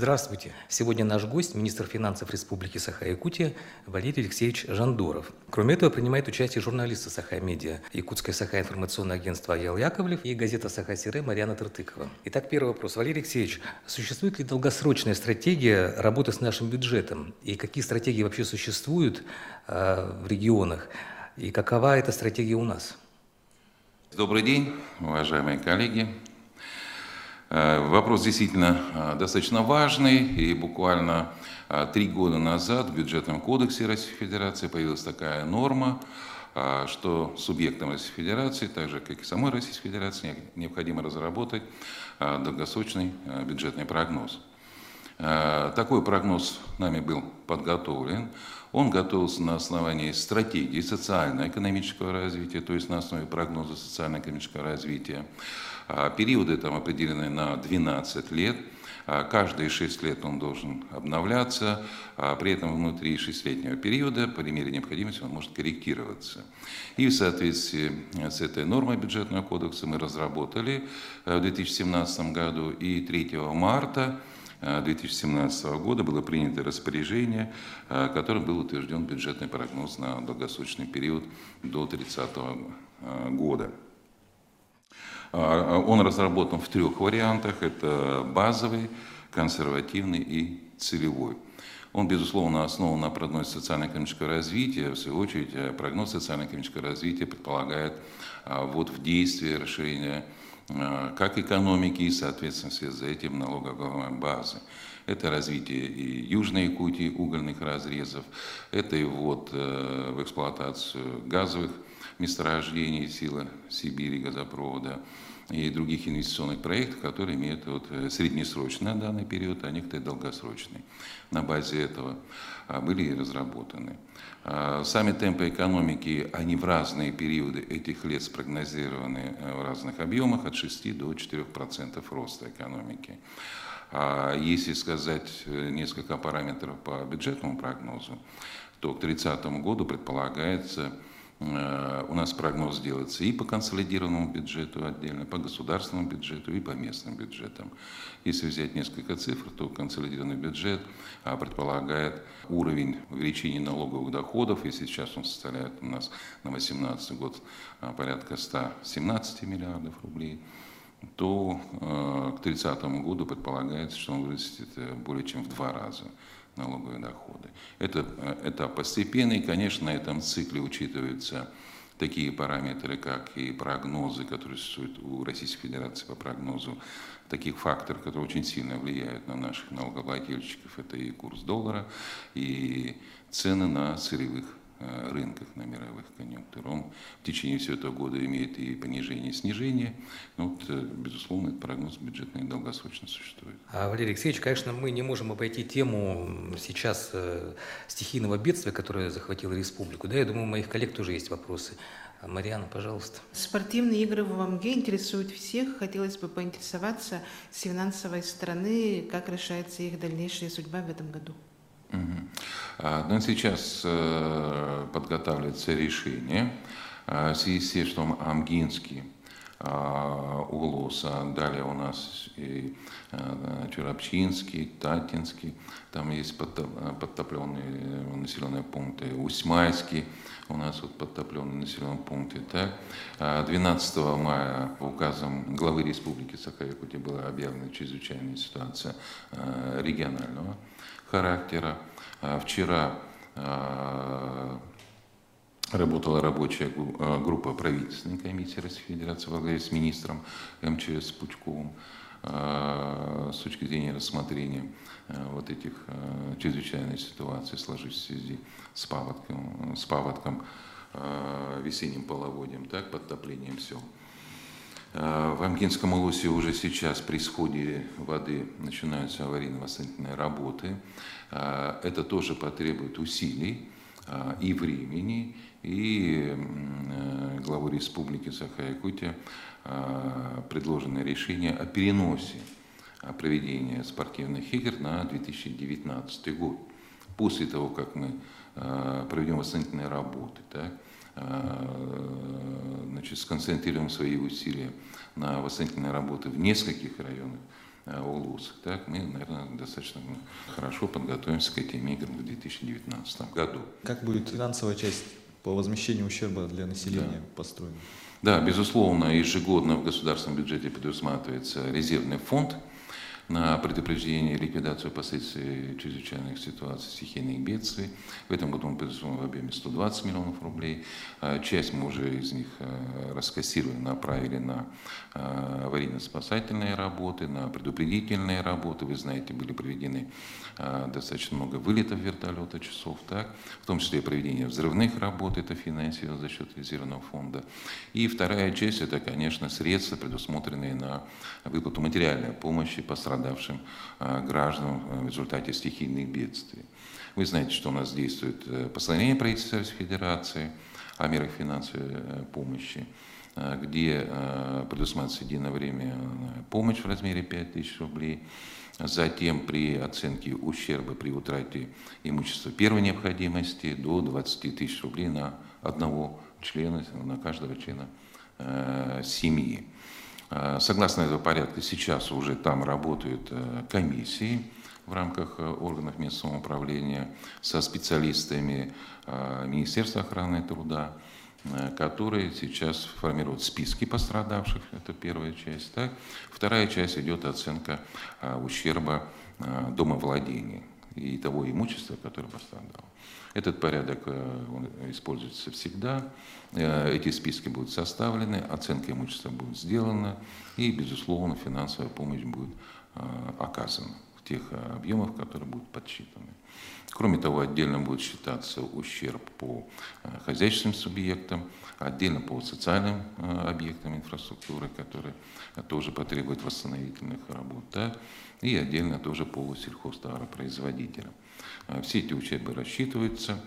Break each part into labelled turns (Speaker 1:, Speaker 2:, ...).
Speaker 1: Здравствуйте. Сегодня наш гость, министр финансов Республики Саха-Якутия Валерий Алексеевич Жандоров. Кроме этого, принимает участие журналисты Саха-Медиа, Якутское Саха-информационное агентство Аял Яковлев и газета Саха-Сире Марьяна Тыртыкова. Итак, первый вопрос. Валерий Алексеевич, существует ли долгосрочная стратегия работы с нашим бюджетом? И какие стратегии вообще существуют в регионах? И какова эта стратегия у нас?
Speaker 2: Добрый день, уважаемые коллеги. Вопрос действительно достаточно важный, и буквально 3 года назад в Бюджетном кодексе Российской Федерации появилась такая норма, что субъектам Российской Федерации, так же как и самой Российской Федерации, необходимо разработать долгосрочный бюджетный прогноз. Такой прогноз нами был подготовлен. Он готовился на основании стратегии социально-экономического развития, то есть на основе прогноза социально-экономического развития. Периоды там определены на 12 лет. Каждые 6 лет он должен обновляться. При этом внутри 6-летнего периода, по мере необходимости, он может корректироваться. И в соответствии с этой нормой Бюджетного кодекса мы разработали в 2017 году, и 3 марта 2017 года было принято распоряжение, которым был утвержден бюджетный прогноз на долгосрочный период до 30 года. Он разработан в 3 вариантах. Это базовый, консервативный и целевой. Он, безусловно, основан на прогнозе социально-экономического развития. В свою очередь, прогноз социально-экономического развития предполагает ввод в действие расширения как экономики и, соответственно, вслед за этим налоговой базы. Это развитие и Южной Якутии, угольных разрезов, это и ввод в эксплуатацию газовых месторождений, сила Сибири, газопровода и других инвестиционных проектов, которые имеют среднесрочный на данный период, а некоторые долгосрочные. На базе этого были и разработаны. Сами темпы экономики, они в разные периоды этих лет спрогнозированы в разных объемах, от 6 до 4% роста экономики. Если сказать несколько параметров по бюджетному прогнозу, то к 30 году предполагается, у нас прогноз делается и по консолидированному бюджету отдельно, по государственному бюджету и по местным бюджетам. Если взять несколько цифр, то консолидированный бюджет предполагает уровень увеличения налоговых доходов, если сейчас он составляет у нас на 2018 год порядка 117 миллиардов рублей, то к 30 году предполагается, что он вырастет более чем в 2 раза налоговые доходы. Это этап постепенный. Конечно, на этом цикле учитываются такие параметры, как и прогнозы, которые существуют у Российской Федерации по прогнозу таких факторов, которые очень сильно влияют на наших налогоплательщиков. Это и курс доллара, и цены на сырьевых рынках, на мировых конъюнктурах. Он в течение всего этого года имеет и понижение, и снижение. Но, безусловно, этот прогноз бюджетный долгосрочно существует.
Speaker 1: Валерий Алексеевич, конечно, мы не можем обойти тему сейчас стихийного бедствия, которое захватило республику. Да, я думаю, у моих коллег тоже есть вопросы. Марьяна, пожалуйста.
Speaker 3: Спортивные игры в ОМГе интересуют всех. Хотелось бы поинтересоваться с финансовой стороны, как решается их дальнейшая судьба в этом году.
Speaker 2: Но сейчас подготавливается решение в связи с тем, что Амгинский, Углоса, далее у нас и Чурапчинский, Татинский, там есть подтопленные населенные пункты, Усьмайский, у нас вот подтопленные населенные пункты. Так. 12 мая указом главы Республики Саха-Якутия была объявлена чрезвычайная ситуация регионального характера. Вчера работала рабочая группа правительственной комиссии Российской Федерации во главе с министром МЧС Пучковым с точки зрения рассмотрения вот этих чрезвычайных ситуаций, сложившихся в связи с паводком, весенним половодьем, так, подтоплением сел. В Амгинском Улусе уже сейчас при сходе воды начинаются аварийно-восстановительные работы. Это тоже потребует усилий и времени, и главу Республики Саха-Якутия предложено решение о переносе проведения спортивных игр на 2019 год. После того, как мы проведем восстановительные работы, так, значит, сконцентрируем свои усилия на восстановительные работы в нескольких районах ОЛУС. Так мы, наверное, достаточно хорошо подготовимся к этим играм в 2019 году.
Speaker 4: Как будет финансовая часть по возмещению ущерба для населения построена?
Speaker 2: Да, безусловно, ежегодно в государственном бюджете предусматривается резервный фонд на предупреждение и ликвидацию последствий чрезвычайных ситуаций, стихийных бедствий. В этом году он предусмотрен в объеме 120 миллионов рублей. Часть мы уже из них раскассировали, направили на аварийно-спасательные работы, на предупредительные работы. Вы знаете, были проведены достаточно много вылетов вертолета, часов, так? В том числе и проведение взрывных работ, это финансировано за счет резервного фонда. И вторая часть, это, конечно, средства, предусмотренные на выплату материальной помощи пострадавшим гражданам в результате стихийных бедствий. Вы знаете, что у нас действует постановление правительства Российской Федерации о мерах финансовой помощи, где предусматривается единовременная помощь в размере 5000 рублей. Затем при оценке ущерба при утрате имущества первой необходимости до 20 тысяч рублей на одного члена, на каждого члена семьи. Согласно этого порядка, сейчас уже там работают комиссии в рамках органов местного управления со специалистами Министерства охраны труда, которые сейчас формируют списки пострадавших, это первая часть. Так? Вторая часть идет оценка ущерба домовладения и того имущества, которое пострадало. Этот порядок он используется всегда, эти списки будут составлены, оценка имущества будет сделана, и, безусловно, финансовая помощь будет оказана в тех объемах, которые будут подсчитаны. Кроме того, отдельно будет считаться ущерб по хозяйственным субъектам, отдельно по социальным объектам инфраструктуры, которые тоже потребуют восстановительных работ, да, и отдельно тоже по сельхозтоваропроизводителям. Все эти ущербы рассчитываются,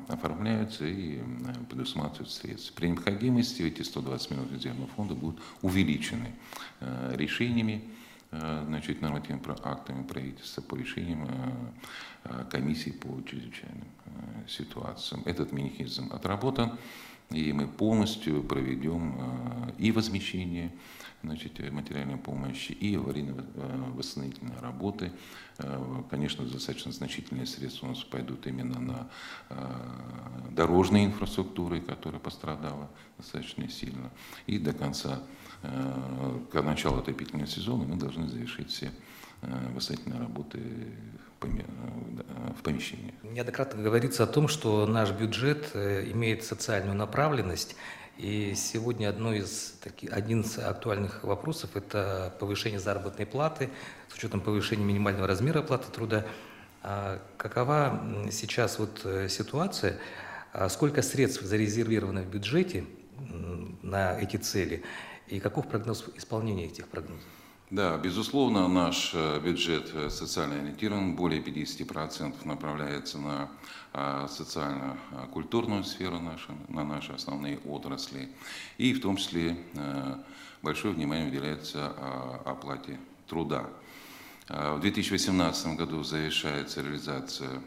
Speaker 2: оформляются и предусматривают средства. При необходимости эти 120 миллионов резервного фонда будут увеличены решениями, значит, нормативными актами правительства по решениям комиссии по чрезвычайным ситуациям. Этот механизм отработан, и мы полностью проведем и возмещение, значит, материальной помощи, и аварийно-восстановительные работы. Конечно, достаточно значительные средства у нас пойдут именно на дорожные инфраструктуры, которая пострадала достаточно сильно. И до конца, к началу отопительного сезона мы должны завершить все восстановительные работы в помещении.
Speaker 1: Неоднократно говорится о том, что наш бюджет имеет социальную направленность. И сегодня один из актуальных вопросов – это повышение заработной платы с учетом повышения минимального размера оплаты труда. Какова сейчас ситуация? Сколько средств зарезервировано в бюджете на эти цели? И каков прогноз исполнения этих прогнозов?
Speaker 2: Да, безусловно, наш бюджет социально ориентирован, более 50% направляется на социально-культурную сферу, на наши основные отрасли, и в том числе большое внимание уделяется оплате труда. В 2018 году завершается реализация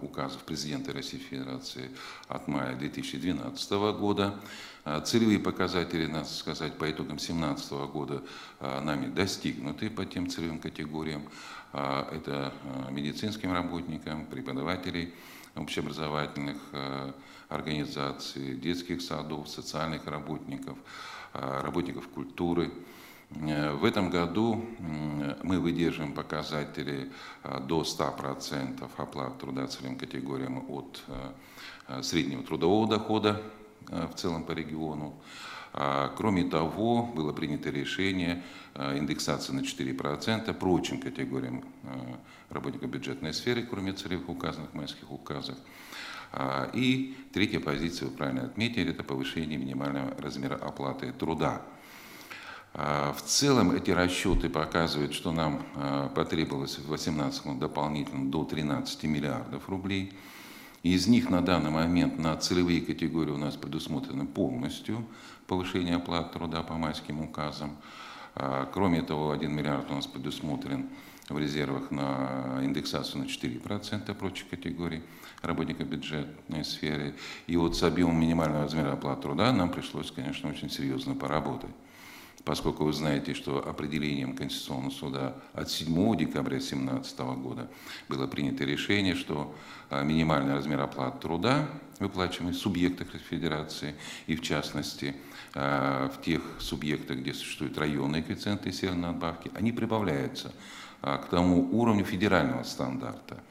Speaker 2: указов президента Российской Федерации от мая 2012 года. Целевые показатели, надо сказать, по итогам 2017 года нами достигнуты по тем целевым категориям. Это медицинским работникам, преподавателей общеобразовательных организаций, детских садов, социальных работников, работников культуры. В этом году мы выдерживаем показатели до 100% оплат труда целевым категориям от среднего трудового дохода в целом по региону. Кроме того, было принято решение индексации на 4% прочим категориям работников бюджетной сферы, кроме целевых указанных в майских указах. И третья позиция, вы правильно отметили, это повышение минимального размера оплаты труда. В целом эти расчеты показывают, что нам потребовалось в 2018 году дополнительно до 13 миллиардов рублей. Из них на данный момент на целевые категории у нас предусмотрено полностью повышение оплаты труда по майским указам. Кроме того, 1 миллиард у нас предусмотрен в резервах на индексацию на 4% прочих категорий работников бюджетной сферы. И с объемом минимального размера оплаты труда нам пришлось, конечно, очень серьезно поработать. поскольку вы знаете, что определением Конституционного суда от 7 декабря 2017 года было принято решение, что минимальный размер оплаты труда, выплачиваемый в субъектах Федерации, и в частности в тех субъектах, где существуют районные коэффициенты и северные надбавки, они прибавляются к тому уровню федерального стандарта.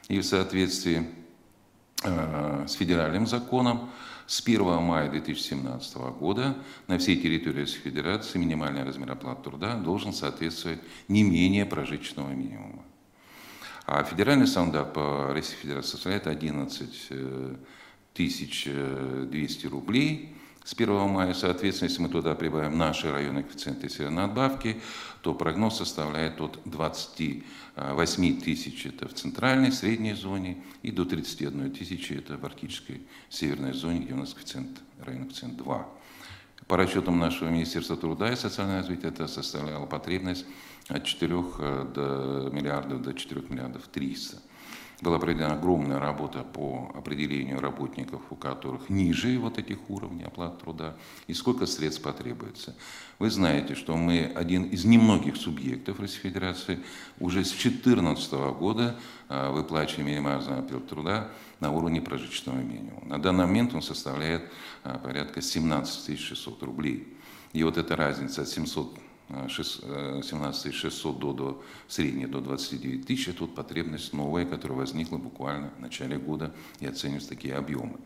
Speaker 2: И в соответствии с федеральным законом с 1 мая 2017 года на всей территории Российской Федерации минимальный размер оплаты труда должен соответствовать не менее прожиточного минимума. А федеральный стандарт по Российской Федерации составляет 11 200 рублей с 1 мая. Соответственно, если мы туда прибавим наши районные коэффициенты и северные надбавки, то прогноз составляет от 28 тысяч это в центральной, средней зоне и до 31 тысячи это в арктической северной зоне, где у нас районный коэффициент 2. По расчетам нашего Министерства труда и социального развития это составляло потребность от 4 миллиардов до 4 миллиардов 300. Была проведена огромная работа по определению работников, у которых ниже вот этих уровней оплаты труда, и сколько средств потребуется. Вы знаете, что мы один из немногих субъектов Российской Федерации уже с 2014 года выплачиваем минимальную оплату труда на уровне прожиточного минимума. На данный момент он составляет порядка 17 600 рублей. И вот эта разница от 17 600 до средней до 29 тысяч, это вот потребность новая, которая возникла буквально в начале года, и оцениваются такие объемы.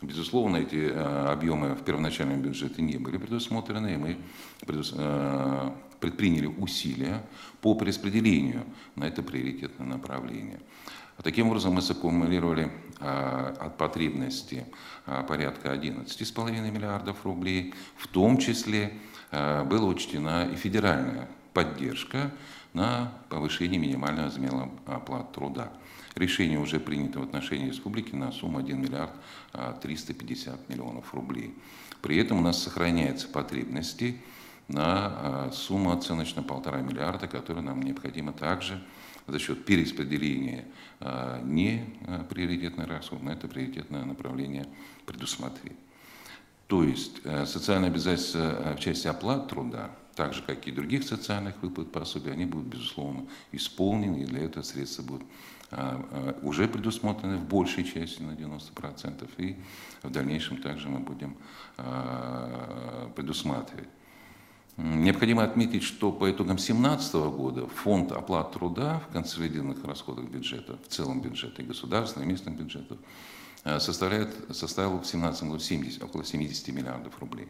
Speaker 2: Безусловно, эти объемы в первоначальном бюджете не были предусмотрены, и мы предприняли усилия по перераспределению на это приоритетное направление. Таким образом, мы саккумулировали от потребности порядка 11,5 миллиардов рублей, в том числе была учтена и федеральная поддержка на повышение минимального размера оплаты труда. Решение уже принято в отношении республики на сумму 1 миллиард 350 миллионов рублей. При этом у нас сохраняются потребности на сумму оценочно 1,5 миллиарда, которые нам необходимо также за счет перераспределения не приоритетных расходов, на это приоритетное направление предусмотреть. То есть социальные обязательства в части оплаты труда, так же, как и других социальных выплат пособий, они будут, безусловно, исполнены, и для этого средства будут уже предусмотрены в большей части на 90%, и в дальнейшем также мы будем предусматривать. Необходимо отметить, что по итогам 2017 года фонд оплаты труда в консолидированных расходах бюджета, в целом бюджета и государственных, и местных бюджетов, составил в 2017 году около 70 миллиардов рублей.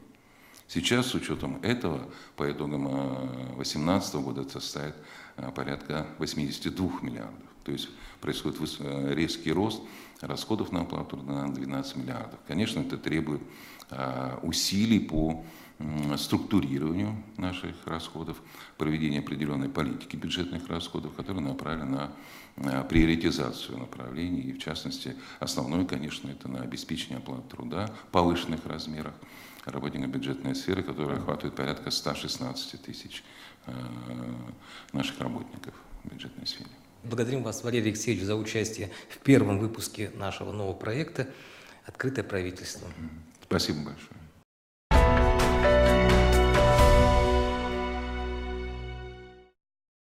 Speaker 2: Сейчас, с учетом этого, по итогам 2018 года это составит порядка 82 миллиардов. То есть происходит резкий рост расходов на оплату труда на 12 миллиардов. Конечно, это требует усилий по структурированию наших расходов, проведения определенной политики бюджетных расходов, которые направлены на приоритизацию направлений. И в частности, основное, конечно, это на обеспечение оплаты труда в повышенных размерах работников бюджетной сферы, которая охватывает порядка 116 тысяч наших работников в бюджетной сфере.
Speaker 1: Благодарим вас, Валерий Алексеевич, за участие в первом выпуске нашего нового проекта «Открытое правительство».
Speaker 2: Спасибо большое.